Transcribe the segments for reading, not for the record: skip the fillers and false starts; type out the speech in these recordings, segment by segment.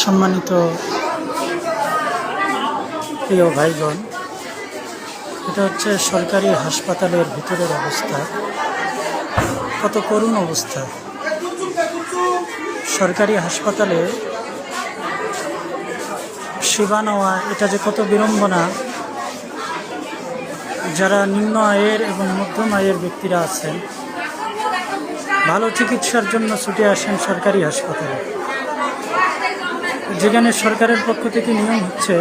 সম্মানিত প্রিয় ভাই বোন, এটা হচ্ছে সরকারি হাসপাতালের ভিতরের অবস্থা। কত করুণ অবস্থা। সরকারি হাসপাতালে সেবা নেওয়া এটা যে কত বিড়ম্বনা। যারা নিম্ন আয়ের এবং মধ্যম আয়ের ব্যক্তিরা আছেন, ভালো চিকিৎসার জন্য ছুটে আসেন সরকারি হাসপাতালে, যেখানে সরকারের পক্ষ থেকে নিয়ম হচ্ছে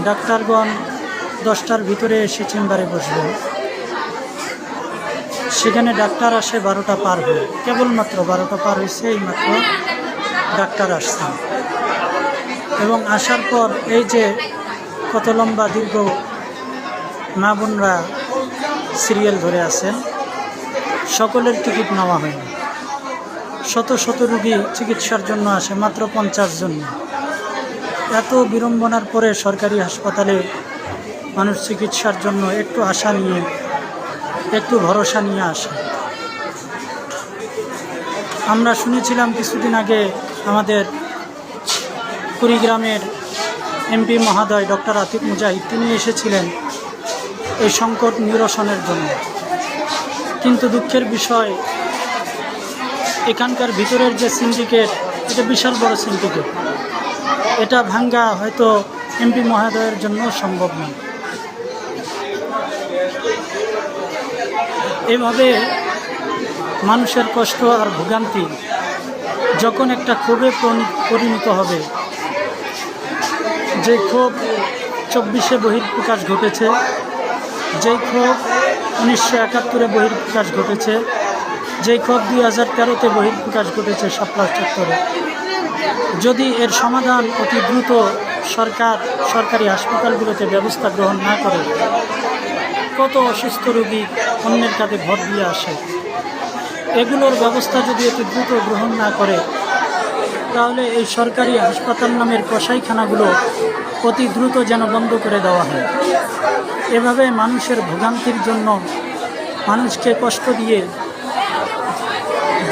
ডাক্তারগণ 10টার ভিতরে এসে চেম্বারে বসবে। সেখানে ডাক্তার আসে 12টা পার হয়ে, কেবলমাত্র 12টা পার হয়েছে, এইমাত্র ডাক্তার আসছেন। এবং আসার পর এই যে কত লম্বা দীর্ঘ মা বোনরা সিরিয়াল ধরে আছেন, সকলের টিকিট নেওয়া হয়নি। শত শত রুগী চিকিৎসার জন্য আসে, মাত্র 50 জন। এত বিড়ম্বনার পরে সরকারি হাসপাতালে মানুষ চিকিৎসার জন্য একটু আশা নিয়ে, একটু ভরসা নিয়ে আসে। আমরা শুনেছিলাম কিছুদিন আগে আমাদের কুড়িগ্রামের এমপি মহোদয় ডক্টর আতিক মুজাহিদ, তিনি এসেছিলেন এই সংকট নিরসনের জন্য। কিন্তু দুঃখের বিষয়, এখানকার ভিতরের যে সিন্ডিকেট, এটা বিশাল বড় সিন্ডিকেট। এটা ভাঙ্গা হয়তো এমপি মহোদয়ের জন্য সম্ভব নয়। এভাবে মানুষের কষ্ট আর ভোগান্তি যখন একটা ক্ষোভে পরিণত হবে, যে ক্ষোভ 24-এ বহিঃপ্রকাশ ঘটেছে, যেই ক্ষোভ 1971-এ বহিঃপ্রকাশ ঘটেছে, যেই ক্ষোভ 2013-তে বহিঃপ্রকাশ ঘটেছে শাপলা চত্বরে, যদি এর সমাধান অতি দ্রুত সরকারি হাসপাতালগুলোতে ব্যবস্থা গ্রহণ না করে, কত অসুস্থ রোগী অন্যের কাছে ভর দিয়ে আসে, এগুলোর ব্যবস্থা যদি অতি দ্রুত গ্রহণ না করে, তাহলে এই সরকারি হাসপাতাল নামের কসাইখানাগুলো অতি দ্রুত যেন বন্ধ করে দেওয়া হয়। এভাবে মানুষের ভোগান্তির জন্য মানুষকে কষ্ট দিয়ে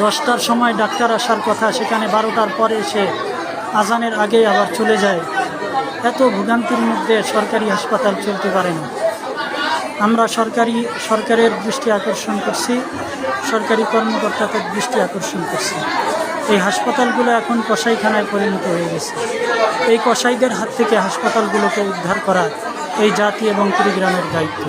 10টার সময় ডাক্তার আসার কথা, সেখানে 12টার পরে এসে আজানের আগে আবার চলে যায়। এত ভোগান্তির মধ্যে সরকারি হাসপাতাল চলতে পারে না। আমরা সরকারের দৃষ্টি আকর্ষণ করছি, সরকারি কর্মকর্তাদের দৃষ্টি আকর্ষণ করছি। এই হাসপাতালগুলো এখন কসাইখানায় পরিণত হয়ে গেছে। এই কসাইদের হাত থেকে হাসপাতালগুলোকে উদ্ধার করা এই জাতি এবং কুড়িগ্রামের দায়িত্ব।